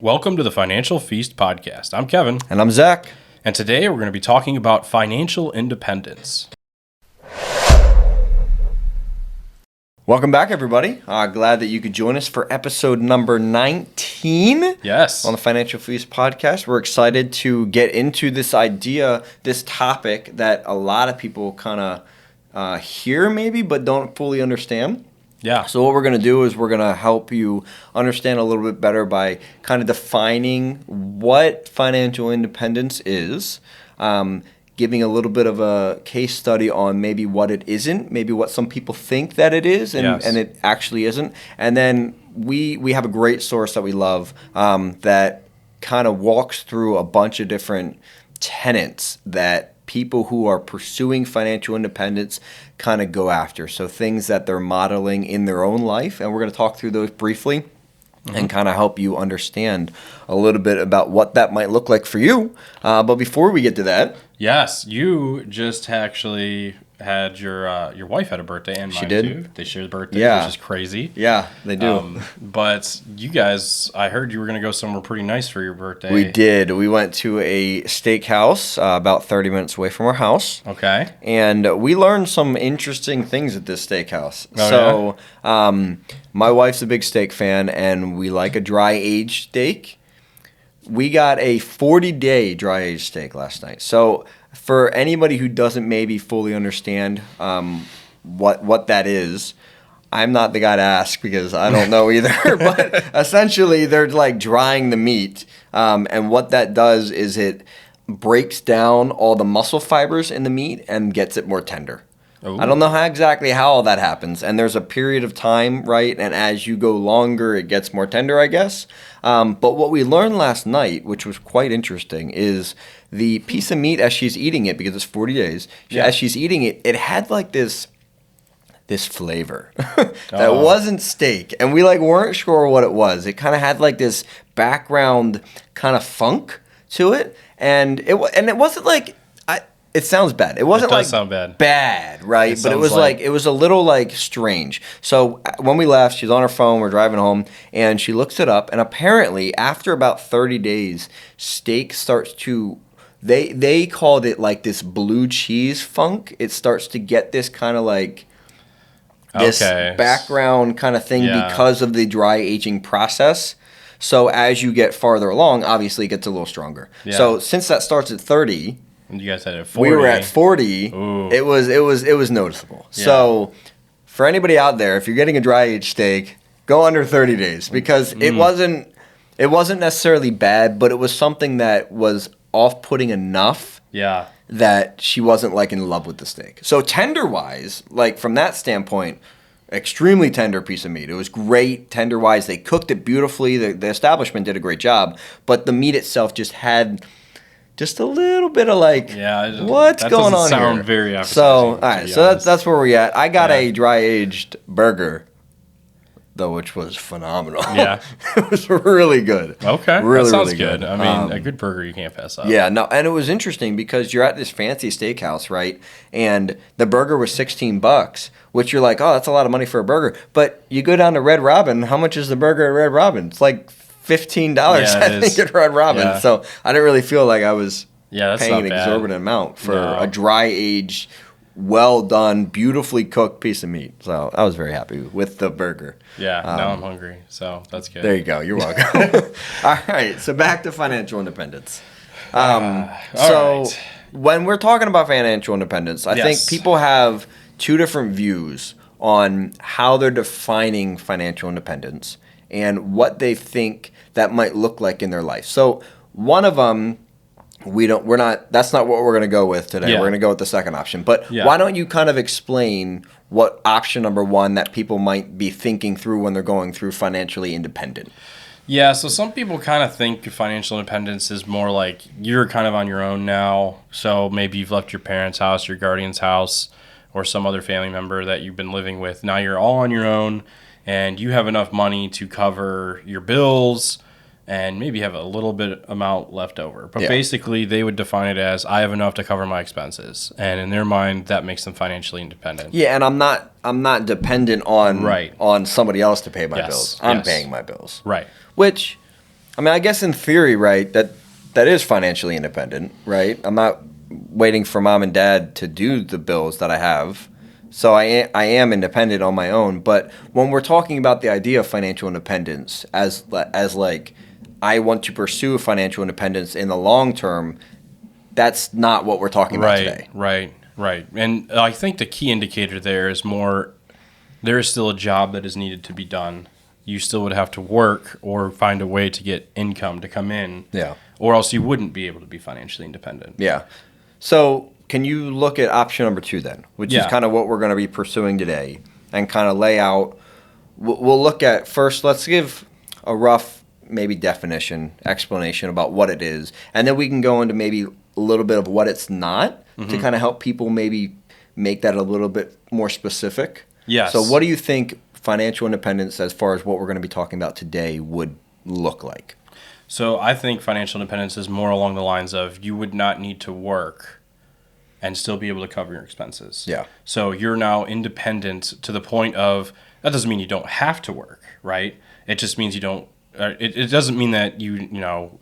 Welcome to the Financial Feast podcast. I'm Kevin. And I'm Zach. And today we're going to be talking about financial independence. Welcome back, everybody. Glad that you could join us for episode number 19. Yes. On the Financial Feast podcast. We're excited to get into this idea, this topic that a lot of people kind of hear maybe, but don't fully understand. Yeah. So what we're going to do is we're going to help you understand a little bit better by kind of defining what financial independence is, giving a little bit of a case study on maybe what it isn't, maybe what some people think that it is, and it actually isn't. And then we have a great source that we love that kind of walks through a bunch of different tenets that people who are pursuing financial independence kind of go after. So things that they're modeling in their own life, and we're going to talk through those briefly and kind of help you understand a little bit about what that might look like for you. But before we get to that, yes, you just actually had your wife had a birthday, and mine too. They share the birthday, which is crazy. Yeah, they do. But you guys, I heard you were going to go somewhere pretty nice for your birthday. We did. We went to a steakhouse about 30 minutes away from our house. Okay. And we learned some interesting things at this steakhouse. My wife's a big steak fan, and we like a dry-aged steak. We got a 40-day dry-aged steak last night. So for anybody who doesn't maybe fully understand what that is, I'm not the guy to ask because I don't know either. But essentially, they're like drying the meat. And what that does is it breaks down all the muscle fibers in the meat and gets it more tender. Ooh. I don't know exactly how all that happens. And there's a period of time, right? And as you go longer, it gets more tender, I guess. But what we learned last night, which was quite interesting, is the piece of meat as she's eating it, because it's 40 days, as she's eating it, it had like this flavor that wasn't steak. And we weren't sure what it was. It kind of had like this background kind of funk to it. And it wasn't like... It sounds bad. It wasn't sound bad, right? But it was it was a little strange. So when we left, she's on her phone, we're driving home, and she looks it up, and apparently after about 30 days, steak starts to they called it like this blue cheese funk. It starts to get this kind of this background kind of thing because of the dry aging process. So as you get farther along, obviously it gets a little stronger. Yeah. So since that starts at 30, and you guys had it at 40. We were at 40. Ooh. It was noticeable. Yeah. So for anybody out there, if you're getting a dry aged steak, go under 30 days because it wasn't necessarily bad, but it was something that was off-putting enough that she wasn't in love with the steak. So tender-wise, from that standpoint, extremely tender piece of meat. It was great tender-wise. They cooked it beautifully. The establishment did a great job, but the meat itself just had just a little bit of what's going on here? Sound very appetizing. So, all right, so that's where we're at. I got a dry-aged burger, though, which was phenomenal. Yeah. It was really good. Okay. Really, that sounds really good. I mean, a good burger you can't pass up. Yeah, no, and it was interesting because you're at this fancy steakhouse, right? And the burger was $16, which you're like, oh, that's a lot of money for a burger. But you go down to Red Robin, how much is the burger at Red Robin? It's like $15, I think, at Red Robin. Yeah. So I didn't really feel like I was paying an exorbitant amount for a dry-aged, well-done, beautifully cooked piece of meat. So I was very happy with the burger. Yeah, now I'm hungry, so that's good. There you go. You're welcome. All right, so back to financial independence. When we're talking about financial independence, I think people have two different views on how they're defining financial independence and what they think that might look like in their life. So one of them, that's not what we're going to go with today. Yeah. We're going to go with the second option. But why don't you kind of explain what option number one that people might be thinking through when they're going through financially independent? Yeah, so some people kind of think financial independence is more like you're kind of on your own now. So maybe you've left your parents' house, your guardian's house, or some other family member that you've been living with. Now you're all on your own, and you have enough money to cover your bills and maybe have a little bit amount left over. But basically, they would define it as, I have enough to cover my expenses. And in their mind, that makes them financially independent. Yeah, and I'm not dependent on somebody else to pay my bills. I'm paying my bills. Right. Which I mean, I guess in theory, right, that is financially independent, right? I'm not waiting for mom and dad to do the bills that I have. So I am independent on my own. But when we're talking about the idea of financial independence as like I want to pursue financial independence in the long term, that's not what we're talking about today. Right. And I think the key indicator there is more there is still a job that is needed to be done. You still would have to work or find a way to get income to come in. Yeah. Or else you wouldn't be able to be financially independent. Yeah. So can you look at option number 2 then, which is kind of what we're going to be pursuing today, and kind of lay out. We'll look at first, let's give a rough maybe definition, explanation about what it is, and then we can go into maybe a little bit of what it's not to kind of help people maybe make that a little bit more specific. Yes. So what do you think financial independence, as far as what we're going to be talking about today, would look like? So I think financial independence is more along the lines of you would not need to work and still be able to cover your expenses. Yeah. So you're now independent to the point of, that doesn't mean you don't have to work, right? It just means you don't, it doesn't mean that you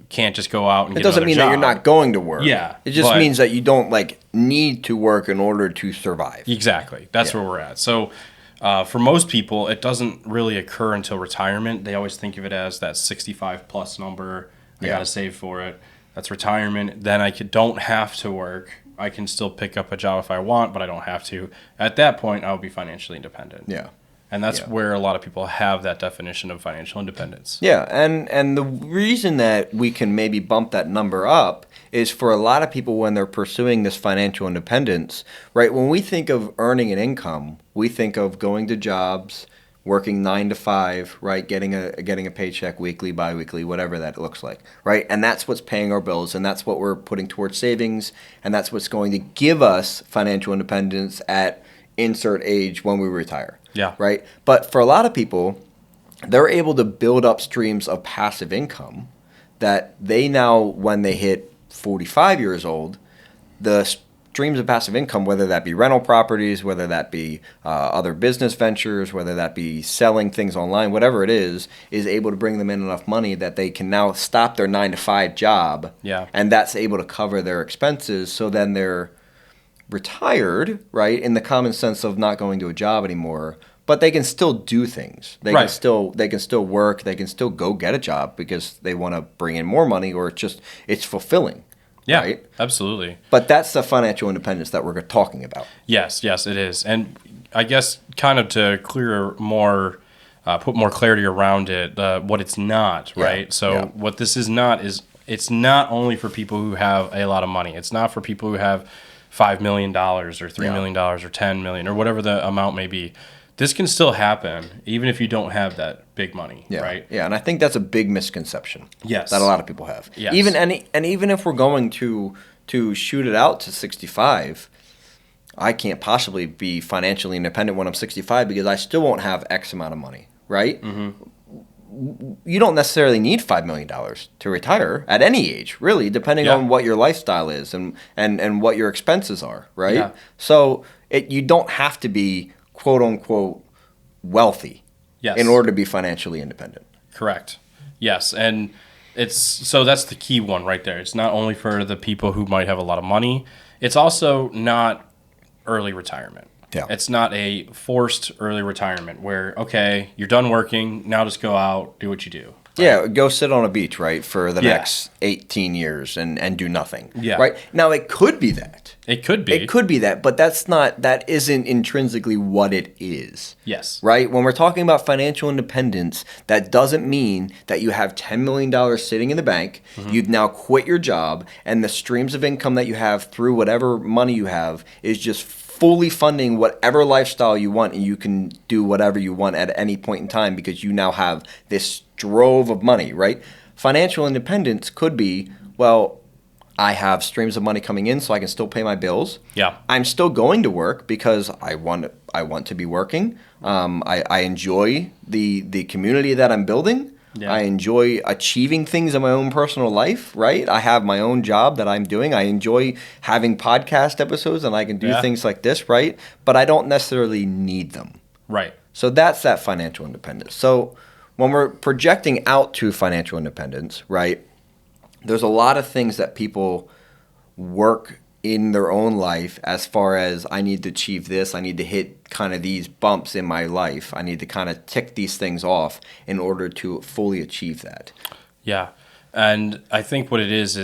can't just go out and get another job. It doesn't mean that you're not going to work. Yeah. It just means that you don't need to work in order to survive. Exactly. That's where we're at. So for most people, it doesn't really occur until retirement. They always think of it as that 65 plus number. I got to save for it. That's retirement. Then I don't have to work. I can still pick up a job if I want, but I don't have to. At that point, I'll be financially independent. Yeah. And that's where a lot of people have that definition of financial independence. Yeah, and the reason that we can maybe bump that number up is for a lot of people when they're pursuing this financial independence, right? When we think of earning an income, we think of going to jobs, working 9 to 5, right? Getting a paycheck weekly, biweekly, whatever that looks like, right? And that's what's paying our bills, and that's what we're putting towards savings, and that's what's going to give us financial independence at insert age when we retire. Yeah. Right? But for a lot of people, they're able to build up streams of passive income that they now, when they hit 45 years old, the streams of passive income, whether that be rental properties, whether that be other business ventures, whether that be selling things online, whatever it is able to bring them in enough money that they can now stop their 9 to 5 job. Yeah. And that's able to cover their expenses. So then they're retired, right, in the common sense of not going to a job anymore, but they can still do things. They can still work. They can still go get a job because they want to bring in more money, or it's fulfilling. Yeah, right? Absolutely. But that's the financial independence that we're talking about. Yes, it is. And I guess kind of to put more clarity around it, what it's not, right? Yeah. So what this is not is it's not only for people who have a lot of money. It's not for people who have $5 million or $3 million or $10 million or whatever the amount may be. This can still happen even if you don't have that big money, right? Yeah, and I think that's a big misconception. Yes. That a lot of people have. Yes. Even if we're going to shoot it out to 65, I can't possibly be financially independent when I'm 65 because I still won't have X amount of money, right? Mm-hmm. You don't necessarily need $5 million to retire at any age, really, depending on what your lifestyle is and what your expenses are, right? Yeah. So you don't have to be quote unquote wealthy in order to be financially independent. Correct. Yes, and so that's the key one right there. It's not only for the people who might have a lot of money. It's also not early retirement. Yeah. It's not a forced early retirement where, okay, you're done working, now just go out, do what you do. Right? Yeah, go sit on a beach, right, for the next 18 years and do nothing. Yeah. Right? Now, it could be that. It could be. It could be that, but that isn't intrinsically what it is. Yes. Right? When we're talking about financial independence, that doesn't mean that you have $10 million sitting in the bank, you've now quit your job, and the streams of income that you have through whatever money you have is just fully funding whatever lifestyle you want, and you can do whatever you want at any point in time because you now have this drove of money, right? Financial independence could be, well, I have streams of money coming in so I can still pay my bills. Yeah. I'm still going to work because I want to be working. I enjoy the community that I'm building. Yeah. I enjoy achieving things in my own personal life, right? I have my own job that I'm doing. I enjoy having podcast episodes and I can do things like this, right? But I don't necessarily need them. Right. So that's that financial independence. So when we're projecting out to financial independence, right, there's a lot of things that people work in their own life as far as I need to achieve this, I need to hit kind of these bumps in my life, I need to kind of tick these things off in order to fully achieve that. Yeah. And I think what it is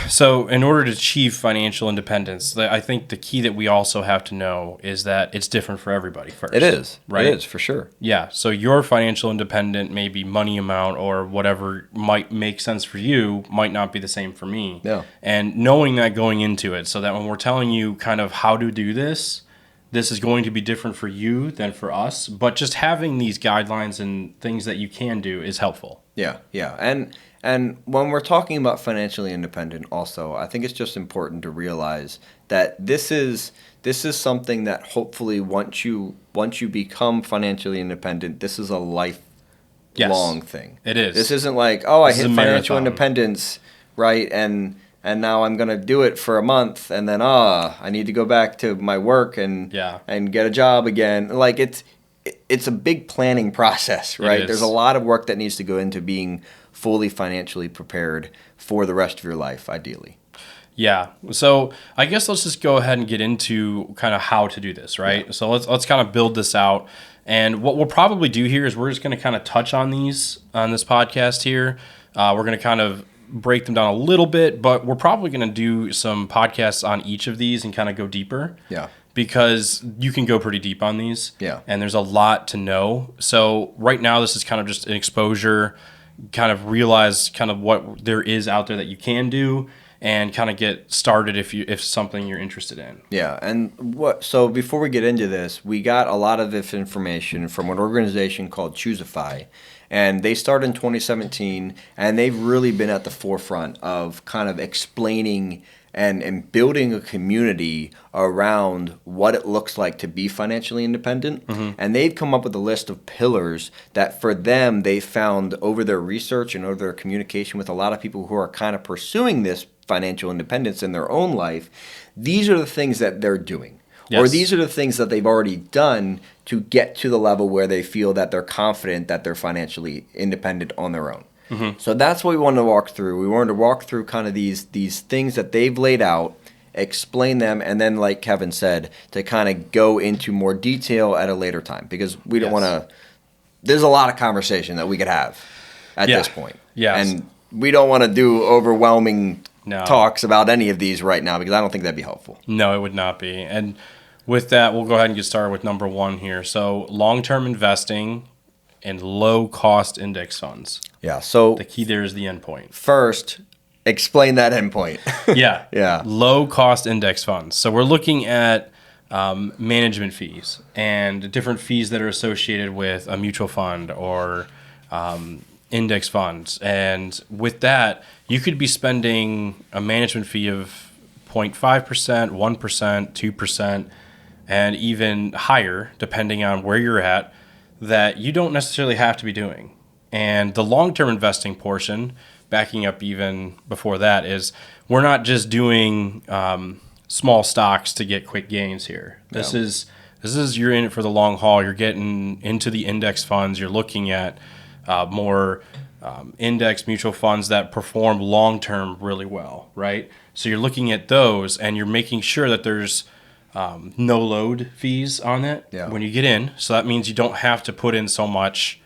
so in order to achieve financial independence, I think the key that we also have to know is that it's different for everybody first. It is. Right? It is, for sure. Yeah. So your financial independent, maybe money amount or whatever might make sense for you might not be the same for me. Yeah. And knowing that going into it so that when we're telling you kind of how to do this is going to be different for you than for us. But just having these guidelines and things that you can do is helpful. Yeah, yeah. And when we're talking about financially independent also, I think it's just important to realize that this is something that hopefully once you become financially independent, this is a lifelong thing. It is. This isn't like, oh, I This is hit a financial marathon. independence, right? And now I'm going to do it for a month and then I need to go back to my work and get a job again. Like it's a big planning process, right? There's a lot of work that needs to go into being fully financially prepared for the rest of your life, ideally. Yeah. So I guess let's just go ahead and get into kind of how to do this, right? Yeah. So let's kind of build this out. And what we'll probably do here is we're just going to kind of touch on these on this podcast here. We're going to kind of break them down a little bit, but we're probably going to do some podcasts on each of these and kind of go deeper. Yeah. Because you can go pretty deep on these. Yeah. And there's a lot to know. So right now, this is kind of just an exposure, kind of realize kind of what there is out there that you can do and kind of get started if something you're interested in. Yeah. And so before we get into this, we got a lot of this information from an organization called chooseFI. And they started in 2017, and they've really been at the forefront of kind of explaining and building a community around what it looks like to be financially independent. Mm-hmm. And they've come up with a list of pillars that for them they found over their research and over their communication with a lot of people who are kind of pursuing this financial independence in their own life. These are the things that they're doing. Yes. Or these are the things that they've already done to get to the level where they feel that they're confident that they're financially independent on their own. Mm-hmm. So that's what we wanted to walk through. We wanted to walk through kind of these things that they've laid out, explain them, and then, like Kevin said, to kind of go into more detail at a later time because we don't want to – there's a lot of conversation that we could have at this point. Yes. And we don't want to do overwhelming talks about any of these right now because I don't think that'd be helpful. No, it would not be. And with that, we'll go ahead and get started with number one here. So long-term investing and low-cost index funds. Yeah, so the key there is the endpoint. First, explain that endpoint. Yeah. Low-cost index funds. So we're looking at management fees and different fees that are associated with a mutual fund or index funds. And with that, you could be spending a management fee of 0.5%, 1%, 2%, and even higher, depending on where you're at, that you don't necessarily have to be doing. And the long-term investing portion, backing up even before that, is we're not just doing small stocks to get quick gains here. This is you're in it for the long haul. You're getting into the index funds. You're looking at more index mutual funds that perform long-term really well, right? So you're looking at those, and you're making sure that there's no load fees on it when you get in. So that means you don't have to put in so much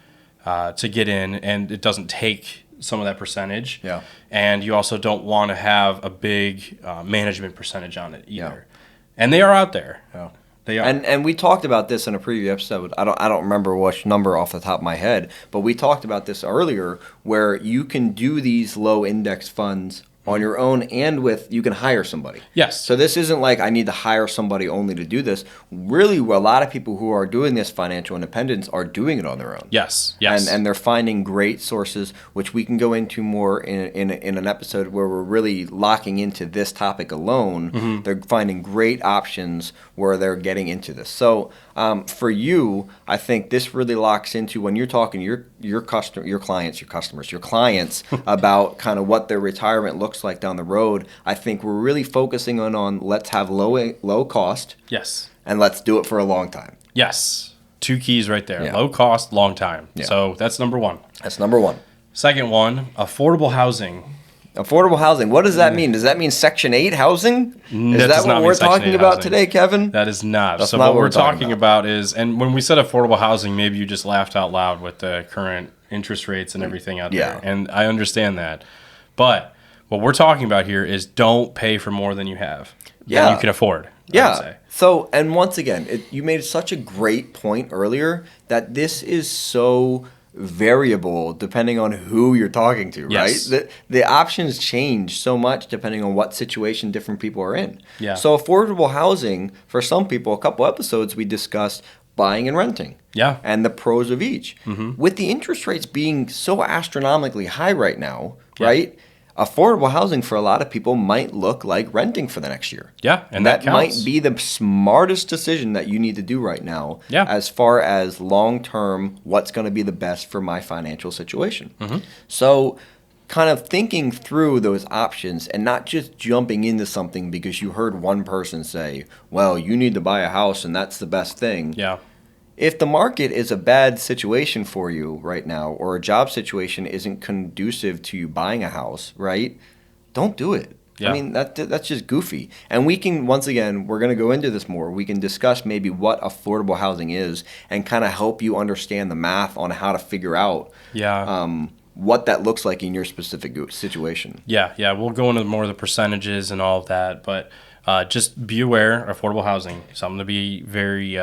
to get in, and it doesn't take some of that percentage. Yeah. And you also don't want to have a big management percentage on it either. Yeah. And they are out there. Yeah. They are. And we talked about this in a previous episode. I don't remember which number off the top of my head, but we talked about this earlier where you can do these low index funds on your own and you can hire somebody. Yes. So this isn't like I need to hire somebody only to do this. Really, a lot of people who are doing this financial independence are doing it on their own. Yes. And they're finding great sources, which we can go into more in an episode where we're really locking into this topic alone. Mm-hmm. They're finding great options where they're getting into this. So for you, I think this really locks into when you're talking to your clients about kind of what their retirement looks like down the road. I think we're really focusing on let's have low cost. Yes. And let's do it for a long time. Yes. 2 keys right there. Yeah. Low cost, long time. Yeah. So that's number one. That's number one. Second one, affordable housing. Affordable housing. What does that mean? Does that mean Section 8 housing? Is that what we're talking about today, Kevin? That is not. That's so not what we're talking about is, and when we said affordable housing, maybe you just laughed out loud with the current interest rates and everything out there. And I understand that. But what we're talking about here is don't pay for more than you have. Than you can afford. I would say. So, and once again, you made such a great point earlier that this is so variable depending on who you're talking to, Yes. right? The options change so much depending on what situation different people are in. Yeah. So affordable housing, for some people, a couple episodes we discussed buying and renting. Yeah. And the pros of each. With the interest rates being so astronomically high right now, right? Affordable housing for a lot of people might look like renting for the next year. Yeah, and that might counts. be the smartest decision that you need to do right now as far as long-term what's going to be the best for my financial situation. So kind of thinking through those options and not just jumping into something because you heard one person say, well, you need to buy a house and that's the best thing. Yeah. If the market is a bad situation for you right now, or a job situation isn't conducive to you buying a house, right? Don't do it. Yeah. I mean, that's just goofy. And we can, once again, we're going to go into this more. We can discuss maybe what affordable housing is and kind of help you understand the math on how to figure out what that looks like in your specific situation. Yeah. We'll go into more of the percentages and all of that. But just be aware, affordable housing, something to be very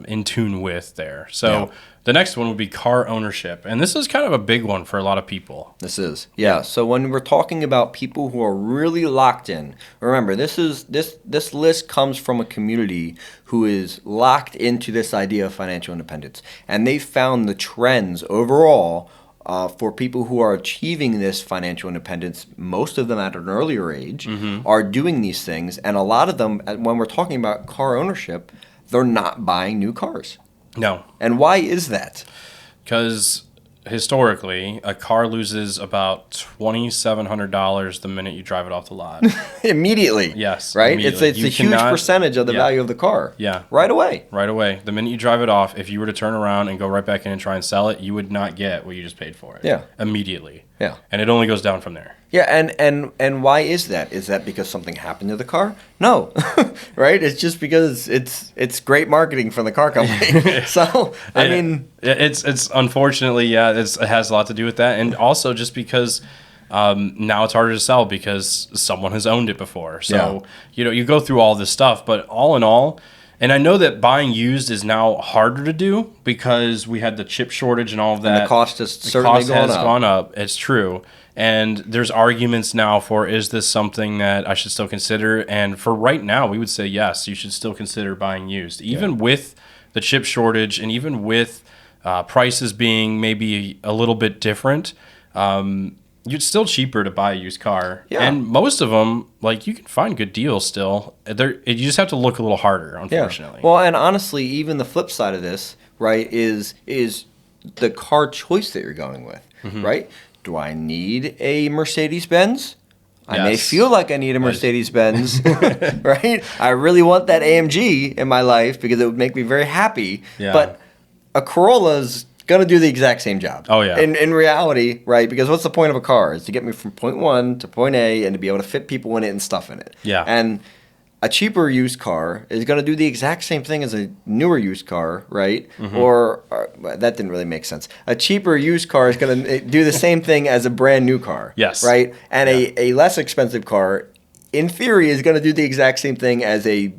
in tune with there. So the next one would be car ownership. And this is kind of a big one for a lot of people. This is. Yeah. So when we're talking about people who are really locked in, remember this list comes from a community who is locked into this idea of financial independence. And they found the trends overall for people who are achieving this financial independence, most of them at an earlier age, are doing these things. And a lot of them, when we're talking about car ownership, they're not buying new cars. No. And why is that? Because historically, a car loses about $2,700 the minute you drive it off the lot. Immediately. Yes. Right? Immediately. It's a huge percentage of the value of the car. Yeah. Right away. Right away. The minute you drive it off, if you were to turn around and go right back in and try and sell it, you would not get what you just paid for it. Yeah. Immediately. Yeah. And it only goes down from there. Yeah, and why is that? Is that because something happened to the car? No, right? It's just because it's great marketing from the car company. So I mean, it's unfortunately it has a lot to do with that, and also just because now it's harder to sell because someone has owned it before. So you go through all this stuff, but all in all. And I know that buying used is now harder to do because we had the chip shortage and all of that. And the cost has certainly gone up. It's true. And there's arguments now for, is this something that I should still consider? And for right now, we would say yes, you should still consider buying used. Even with the chip shortage and even with prices being maybe a little bit different, it's still cheaper to buy a used car. Yeah. And most of them, like, you can find good deals still. You just have to look a little harder, unfortunately. Yeah. Well, and honestly, even the flip side of this, right, is the car choice that you're going with, right? Do I need a Mercedes-Benz? I may feel like I need a Mercedes-Benz, right? I really want that AMG in my life because it would make me very happy. Yeah. But a Corolla's going to do the exact same job. Oh, yeah. In reality, right? Because what's the point of a car? Is to get me from point 1 to point A and to be able to fit people in it and stuff in it. Yeah. And a cheaper used car is going to do the exact same thing as a newer used car, right? Or that didn't really make sense. A cheaper used car is going to do the same thing as a brand new car. Yes. Right? And a less expensive car, in theory, is going to do the exact same thing as a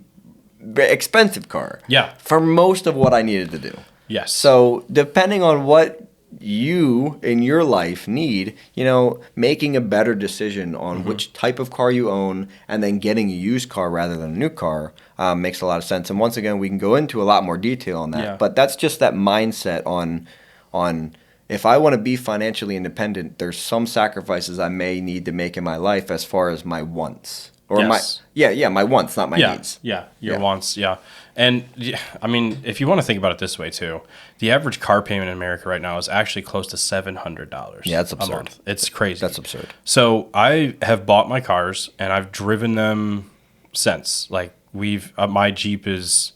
expensive car. Yeah. For most of what I needed to do. Yes. So depending on what you in your life need, making a better decision on which type of car you own and then getting a used car rather than a new car makes a lot of sense. And once again, we can go into a lot more detail on that. Yeah. But that's just that mindset on if I want to be financially independent, there's some sacrifices I may need to make in my life as far as my wants. Or my wants, not my needs. Yeah, your wants, yeah. And, I mean, if you want to think about it this way, too, the average car payment in America right now is actually close to $700 yeah, that's absurd. a month. It's crazy. That's absurd. So I have bought my cars, and I've driven them since. Like, my Jeep is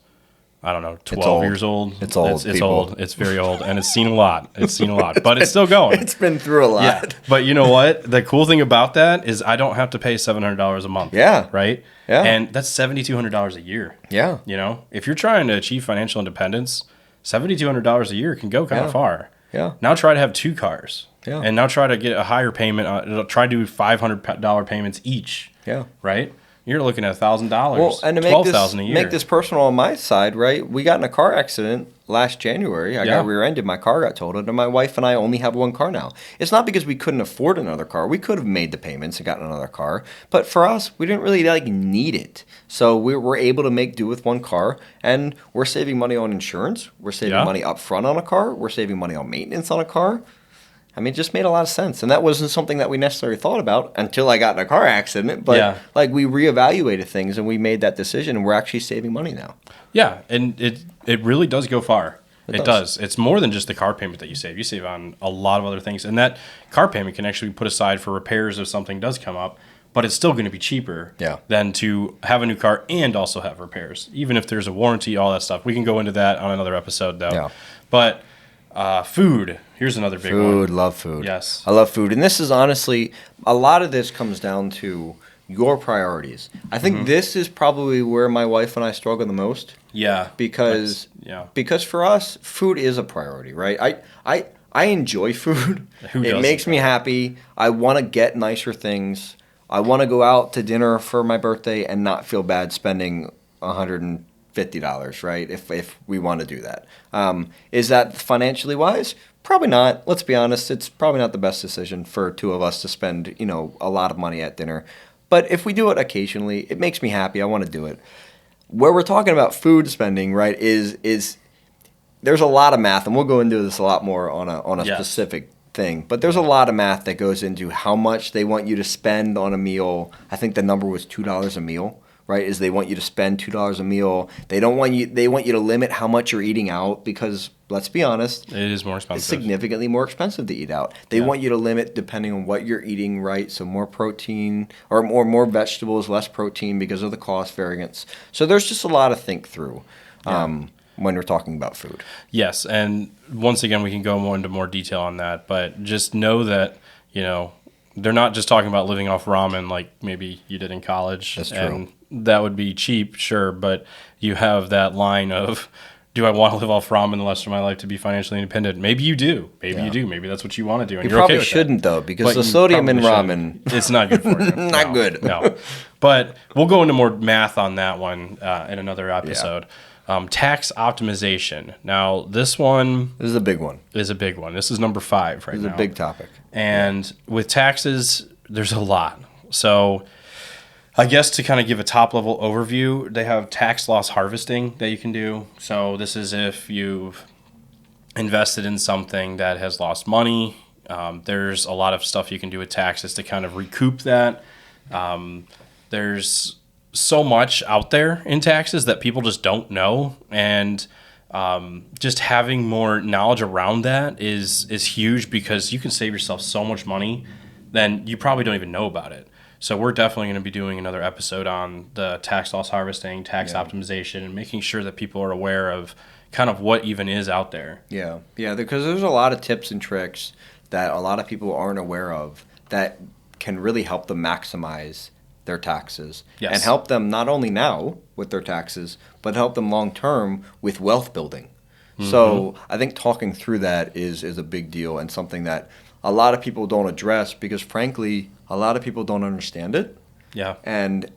I don't know, 12 years old. It's old. It's old. It's very old, and it's seen a lot. But it's still going. It's been through a lot. Yeah. But you know what? The cool thing about that is I don't have to pay $700 a month. Yeah. Right? Yeah. And that's $7,200 a year. Yeah. You know, if you're trying to achieve financial independence, $7,200 a year can go kind of far. Yeah. Now try to have 2 cars. Yeah. And now try to get a higher payment. Try to do $500 payments each. Yeah. Right? You're looking at $1,000. Well, and to $12,000 a year. make this personal on my side, right? We got in a car accident last January. I got rear-ended. My car got totaled, and my wife and I only have one car now. It's not because we couldn't afford another car. We could have made the payments and gotten another car, but for us, we didn't really need it. So we were able to make do with one car, and we're saving money on insurance. We're saving money up front on a car. We're saving money on maintenance on a car. I mean, it just made a lot of sense. And that wasn't something that we necessarily thought about until I got in a car accident. But we reevaluated things and we made that decision, and we're actually saving money now. Yeah, and it really does go far. It does. It's more than just the car payment that you save. You save on a lot of other things. And that car payment can actually be put aside for repairs if something does come up. But it's still going to be cheaper than to have a new car and also have repairs. Even if there's a warranty, all that stuff. We can go into that on another episode, though. Yeah. But food. Here's another big one. Food, love food. Yes. I love food. And this is honestly, a lot of this comes down to your priorities. I think this is probably where my wife and I struggle the most. Yeah. Because for us, food is a priority, right? I enjoy food. It makes me happy. I want to get nicer things. I want to go out to dinner for my birthday and not feel bad spending $150, right? If we want to do that. Is that financially wise? Probably not. Let's be honest. It's probably not the best decision for 2 of us to spend, a lot of money at dinner. But if we do it occasionally, it makes me happy. I want to do it. Where we're talking about food spending, right, is there's a lot of math, and we'll go into this a lot more on a specific thing. But there's a lot of math that goes into how much they want you to spend on a meal. I think the number was $2 a meal. Right, is they want you to spend $2 a meal. They want you to limit how much you're eating out because, let's be honest, it is more expensive. It's significantly more expensive to eat out. They want you to limit depending on what you're eating, right? So more protein or more vegetables, less protein because of the cost variance. So there's just a lot to think through when we're talking about food. Yes, and once again, we can go into more detail on that, but just know that, they're not just talking about living off ramen like maybe you did in college. That's true. And that would be cheap, sure, but you have that line of, do I want to live off ramen the rest of my life to be financially independent? Maybe you do. Maybe you do. Maybe that's what you want to do. And you probably shouldn't, though, because the sodium in ramen... It's not good for you. Not good. No. But we'll go into more math on that one in another episode. Tax optimization. Now, this one... This is a big one. This is number 5 right now. This is a big topic. And with taxes, there's a lot. So I guess to kind of give a top-level overview, they have tax loss harvesting that you can do. So this is if you've invested in something that has lost money. There's a lot of stuff you can do with taxes to kind of recoup that. There's so much out there in taxes that people just don't know, and just having more knowledge around that is huge because you can save yourself so much money then you probably don't even know about it. So we're definitely going to be doing another episode on the tax loss harvesting, tax optimization, and making sure that people are aware of kind of what even is out there. Yeah, because there's a lot of tips and tricks that a lot of people aren't aware of that can really help them maximize their taxes and help them not only now with their taxes, but help them long term with wealth building. Mm-hmm. So I think talking through that is a big deal and something that a lot of people don't address because, frankly, a lot of people don't understand it. Yeah. And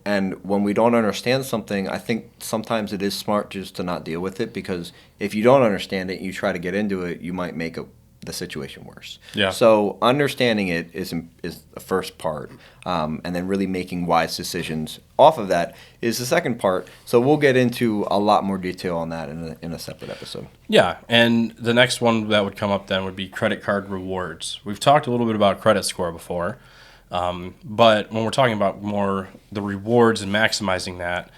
when we don't understand something, I think sometimes it is smart just to not deal with it because if you don't understand it and you try to get into it, you might make the situation worse. Yeah. So understanding it is the first part, and then really making wise decisions off of that is the second part. So we'll get into a lot more detail on that in a separate episode. Yeah, and the next one that would come up then would be credit card rewards. We've talked a little bit about credit score before, but when we're talking about more the rewards and maximizing that,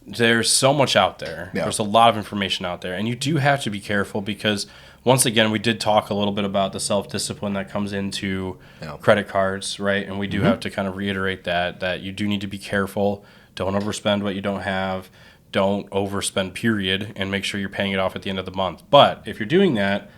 there's so much out there. Yeah. There's a lot of information out there, and you do have to be careful because once again, we did talk a little bit about the self-discipline that comes into credit cards, right? And we do have to kind of reiterate that you do need to be careful. Don't overspend what you don't have. don't overspend, period, and make sure you're paying it off at the end of the month. But if you're doing that,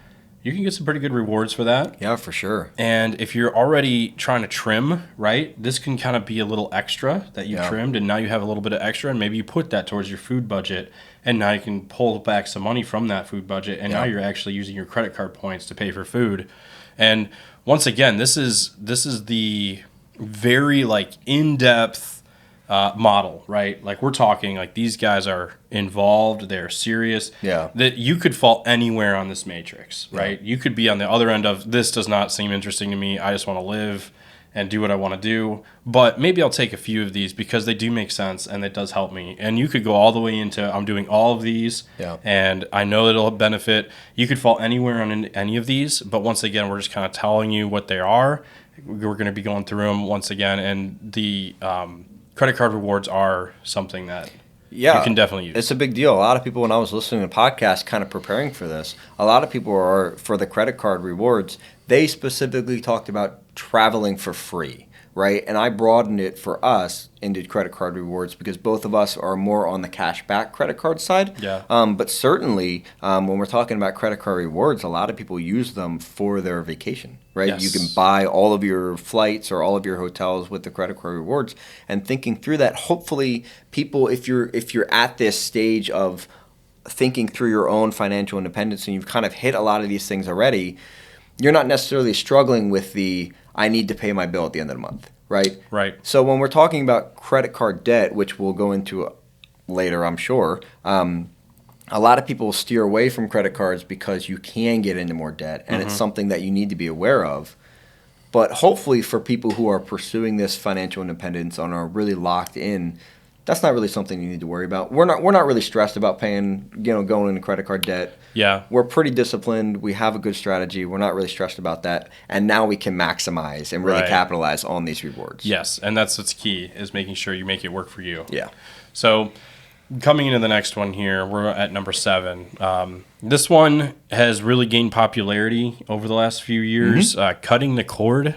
you can get some pretty good rewards for that. Yeah, for sure. And if you're already trying to trim, right, this can kind of be a little extra that you trimmed, and now you have a little bit of extra, and maybe you put that towards your food budget, and now you can pull back some money from that food budget, and now you're actually using your credit card points to pay for food. And once again, this is the very like in-depth model, right? Like we're talking like these guys are involved, they're serious. Yeah. That you could fall anywhere on this matrix, right? You could be on the other end of this does not seem interesting to me. I just want to live and do what I want to do. But maybe I'll take a few of these because they do make sense and it does help me. And you could go all the way into I'm doing all of these and I know that it'll benefit. You could fall anywhere on any of these, but once again, we're just kind of telling you what they are. We're going to be going through them once again, and the credit card rewards are something that you can definitely use. It's a big deal. A lot of people, when I was listening to podcasts kind of preparing for this, a lot of people are, for the credit card rewards, they specifically talked about traveling for free, right? And I broadened it for us into credit card rewards because both of us are more on the cash back credit card side. Yeah. But certainly, when we're talking about credit card rewards, a lot of people use them for their vacation, right? Yes. You can buy all of your flights or all of your hotels with the credit card rewards. And thinking through that, hopefully people, if you're at this stage of thinking through your own financial independence and you've kind of hit a lot of these things already, you're not necessarily struggling with the I need to pay my bill at the end of the month, right? Right. So when we're talking about credit card debt, which we'll go into later, I'm sure, a lot of people steer away from credit cards because you can get into more debt, and it's something that you need to be aware of. But hopefully for people who are pursuing this financial independence and are really locked in, that's not really something you need to worry about. We're not really stressed about paying, going into credit card debt. Yeah. We're pretty disciplined. We have a good strategy. We're not really stressed about that. And now we can maximize and really capitalize on these rewards. Yes, and that's what's key, is making sure you make it work for you. Yeah. So coming into the next one here, we're at number 7. This one has really gained popularity over the last few years, cutting the cord,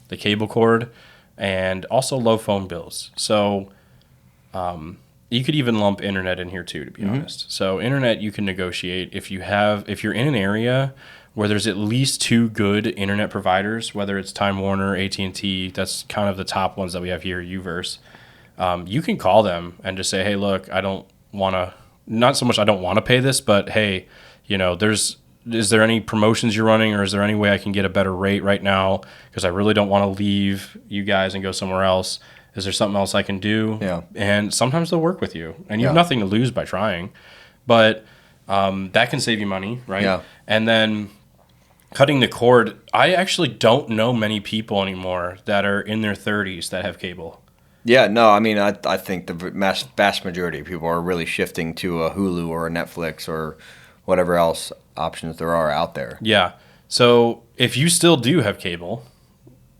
the cable cord, and also low phone bills. So you could even lump internet in here too, to be honest. So internet you can negotiate if you're in an area where there's at least 2 good internet providers, whether it's Time Warner, AT&T, that's kind of the top ones that we have here, Uverse. You can call them and just say, hey, look, I don't want to, not so much I don't want to pay this, but hey, is there any promotions you're running, or is there any way I can get a better rate right now? Because I really don't want to leave you guys and go somewhere else. Is there something else I can do? Yeah. And sometimes they'll work with you, and you have nothing to lose by trying. But that can save you money, right? Yeah. And then cutting the cord, I actually don't know many people anymore that are in their 30s that have cable. Yeah, no, I mean, I think the vast majority of people are really shifting to a Hulu or a Netflix or whatever else options there are out there. Yeah. So if you still do have cable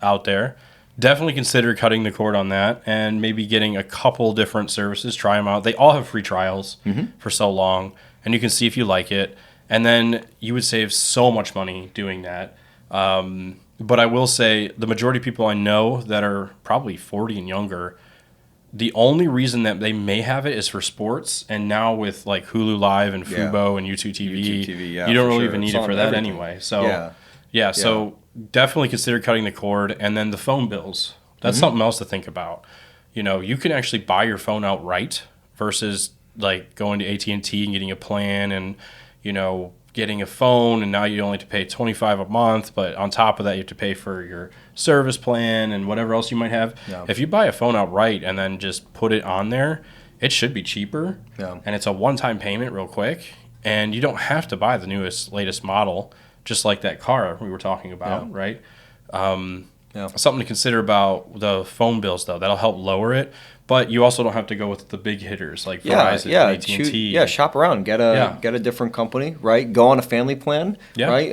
out there, definitely consider cutting the cord on that and maybe getting a couple different services, try them out. They all have free trials for so long, and you can see if you like it. And then you would save so much money doing that. But I will say the majority of people I know that are probably 40 and younger, the only reason that they may have it is for sports. And now with like Hulu Live and Fubo and YouTube TV, you don't really even need it for that anyway. So so definitely consider cutting the cord. And then the phone bills, that's something else to think about. You can actually buy your phone outright versus like going to AT&T and getting a plan and, getting a phone, and now you only have to pay $25 a month, but on top of that you have to pay for your service plan and whatever else you might have. If you buy a phone outright and then just put it on there, it should be cheaper, and it's a one-time payment real quick, and you don't have to buy the latest model, just like that car we were talking about, right? Something to consider about the phone bills, though. That'll help lower it, but you also don't have to go with the big hitters like Verizon, AT&T. Shop around, get a different company, right? Go on a family plan, right?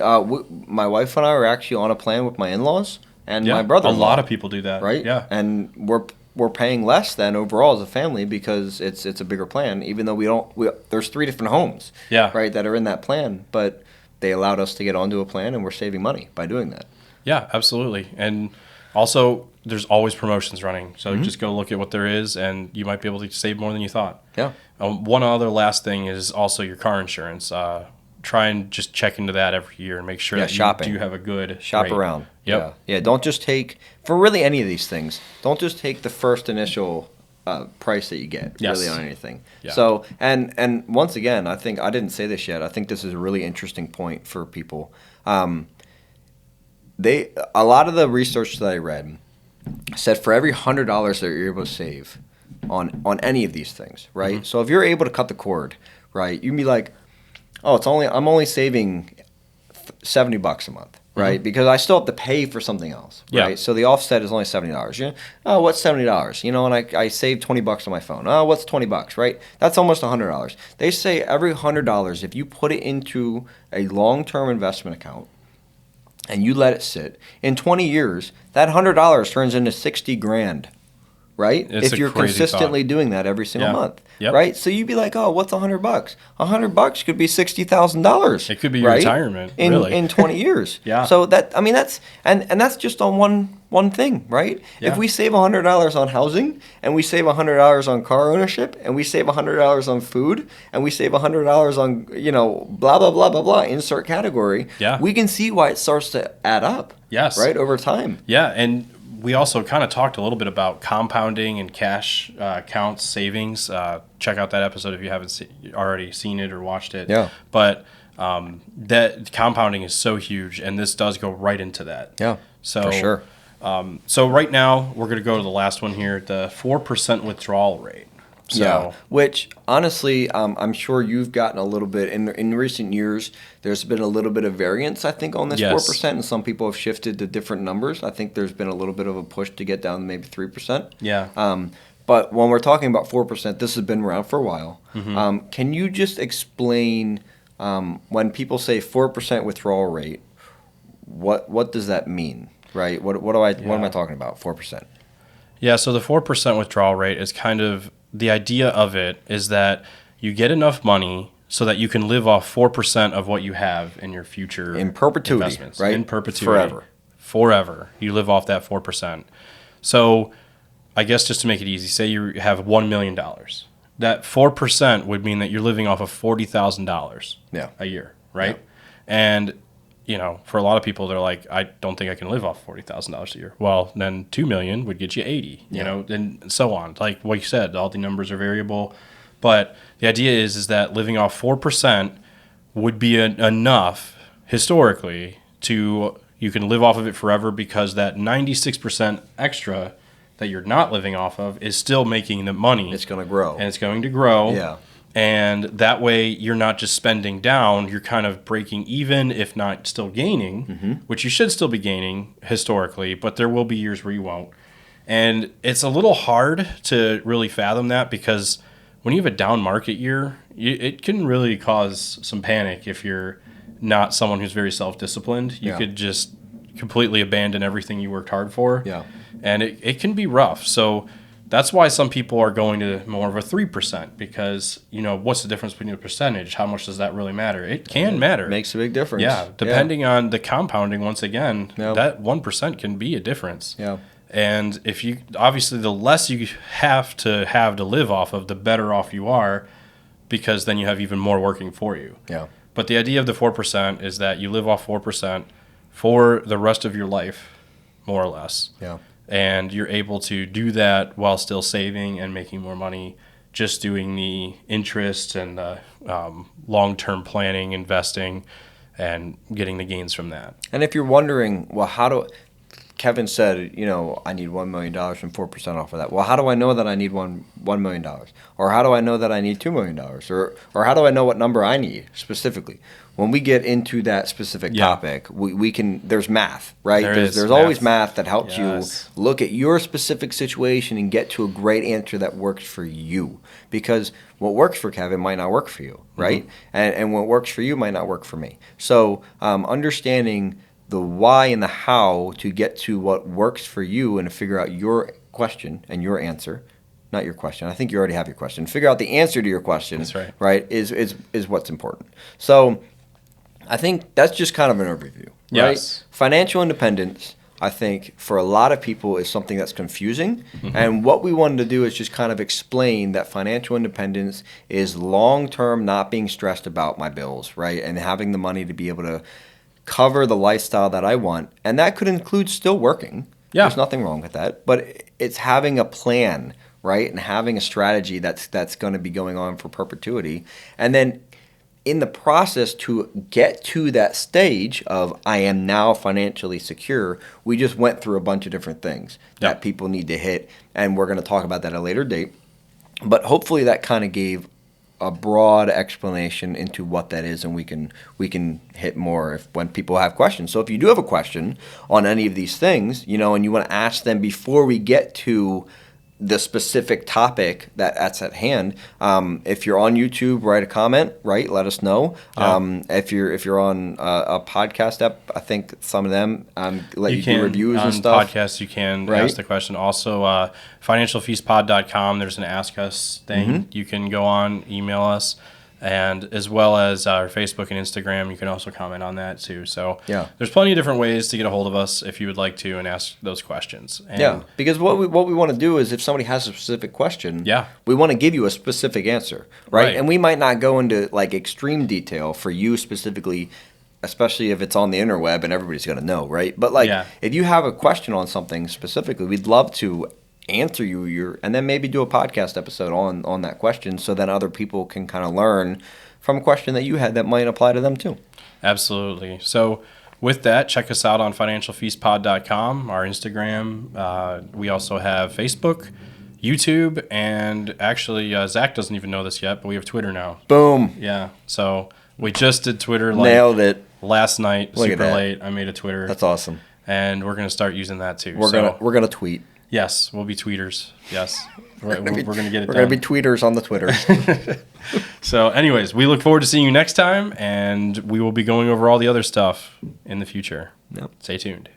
My wife and I are actually on a plan with my in-laws and my brother-in-law. A lot of people do that, right? Yeah, and we're paying less than overall as a family because it's a bigger plan. Even though there's 3 different homes, right, that are in that plan, but they allowed us to get onto a plan, and we're saving money by doing that. Yeah, absolutely. And Also, there's always promotions running, so just go look at what there is, and you might be able to save more than you thought. Yeah. One other last thing is also your car insurance. Try and just check into that every year and make sure that shopping. you do have a good Shop rate. around. Yep. Yeah. Don't just take, for really any of these things, don't just take the first initial price that you get really on anything. Yeah. So, and once again, I think I didn't say this yet. I think this is a really interesting point for people. A lot of the research that I read said for every $100 that you're able to save on any of these things, right? Mm-hmm. So if you're able to cut the cord, right, you'd be like, oh, I'm only saving $70 a month. Right, because I still have to pay for something else, right? Yeah. So the offset is only $70. You know, oh, what's $70? You know, and I saved $20 on my phone. Oh, what's $20? Right? That's almost $100. They say every $100, if you put it into a long-term investment account and you let it sit, in 20 years, that $100 turns into 60 grand. Right? It's if you're consistently doing that every single month. Yep. Right? So you'd be like, oh, what's $100? $100 could be $60,000. It could be your retirement, really. In 20 years. Yeah. So that's that's just on one thing, right? Yeah. If we save $100 on housing, and we save $100 on car ownership, and we save $100 on food, and we save $100 on, blah blah blah blah blah, insert category. Yeah. We can see why it starts to add up. Yes. Right, over time. Yeah, and we also kind of talked a little bit about compounding and cash accounts, savings. Check out that episode if you haven't already seen it or watched it. Yeah. But that compounding is so huge, and this does go right into that. Yeah, so, for sure. So right now, we're going to go to the last one here, the 4% withdrawal rate. So, yeah, which honestly, I'm sure you've gotten a little bit in recent years. There's been a little bit of variance, I think, on this 4%, and some people have shifted to different numbers. I think there's been a little bit of a push to get down to maybe 3%. Yeah. But when we're talking about 4%, this has been around for a while. Mm-hmm. Can you just explain when people say 4% withdrawal rate? What does that mean? Right? What am I talking about? 4%. Yeah. So the 4% withdrawal rate is kind of the idea of it is that you get enough money so that you can live off 4% of what you have in your future in perpetuity, investments. Right? In perpetuity. Forever. You live off that 4%. So I guess just to make it easy, say you have $1 million. That 4% would mean that you're living off of $40,000 a year, right? Yeah. And for a lot of people, they're like, I don't think I can live off $40,000 a year. Well, then 2 million would get you 80, and so on. Like what you said, all the numbers are variable, but the idea is that living off 4% would be enough historically you can live off of it forever, because that 96% extra that you're not living off of is still making the money. It's going to grow. And it's going to grow. Yeah. And that way, you're not just spending down, you're kind of breaking even, if not still gaining, which you should still be gaining historically, but there will be years where you won't. And it's a little hard to really fathom that, because when you have a down market year, it can really cause some panic if you're not someone who's very self-disciplined. You could just completely abandon everything you worked hard for. Yeah. And it can be rough. So that's why some people are going to more of a 3%, because, what's the difference between the percentage? How much does that really matter? It can matter. It makes a big difference. Yeah, depending on the compounding, once again, that 1% can be a difference. Yeah. And if you, obviously, the less you have to live off of, the better off you are, because then you have even more working for you. Yeah. But the idea of the 4% is that you live off 4% for the rest of your life, more or less. Yeah. And you're able to do that while still saving and making more money, just doing the interest and the long-term planning, investing, and getting the gains from that. And if you're wondering, well, Kevin said, I need $1 million and 4% off of that. Well, how do I know that I need $1 million? Or how do I know that I need $2 million? Or how do I know what number I need specifically? When we get into that specific topic, we can, there's math, right? There's always math that helps you look at your specific situation and get to a great answer that works for you. Because what works for Kevin might not work for you, right? And what works for you might not work for me. So understanding the why and the how to get to what works for you and to figure out your question and your answer. Not your question. I think you already have your question. Figure out the answer to your question. That's right. Right? Is what's important. So I think that's just kind of an overview. Right? Yes. Financial independence I think for a lot of people is something that's confusing. And what we wanted to do is just kind of explain that financial independence is long-term, not being stressed about my bills, right? And having the money to be able to cover the lifestyle that I want. And that could include still working. Yeah. There's nothing wrong with that. But it's having a plan, right? And having a strategy that's going to be going on for perpetuity. And then in the process to get to that stage of I am now financially secure, we just went through a bunch of different things that people need to hit, and we're going to talk about that at a later date. But hopefully that kind of gave a broad explanation into what that is, and we can hit more when people have questions. So if you do have a question on any of these things, and you want to ask them before we get to the specific topic that's at hand. If you're on YouTube, write a comment, right? Let us know. Yeah. If you're on a podcast app, I think some of them let you do reviews on and stuff. Podcasts, you can ask the question. Also, financialfeastpod.com, there's an Ask Us thing. You can go on, email us. And as well as our Facebook and Instagram, you can also comment on that too. So there's plenty of different ways to get a hold of us if you would like to and ask those questions. And because what we want to do is if somebody has a specific question, we want to give you a specific answer, right? And we might not go into like extreme detail for you specifically, especially if it's on the interweb and everybody's going to know, right? But if you have a question on something specifically, we'd love to answer you and then maybe do a podcast episode on that question so that other people can kind of learn from a question that you had that might apply to them too. Absolutely. So with that, check us out on financialfeastpod.com, our Instagram. We also have Facebook, YouTube, and actually Zach doesn't even know this yet, but we have Twitter now. Boom. Yeah. So we just did Twitter nailed it last night. Look super late. I made a Twitter. That's awesome. And we're going to start using that too. We're gonna tweet. Yes, we'll be tweeters. Yes, we're going to get it done. We're going to be tweeters on the Twitter. So anyways, we look forward to seeing you next time, and we will be going over all the other stuff in the future. Stay tuned.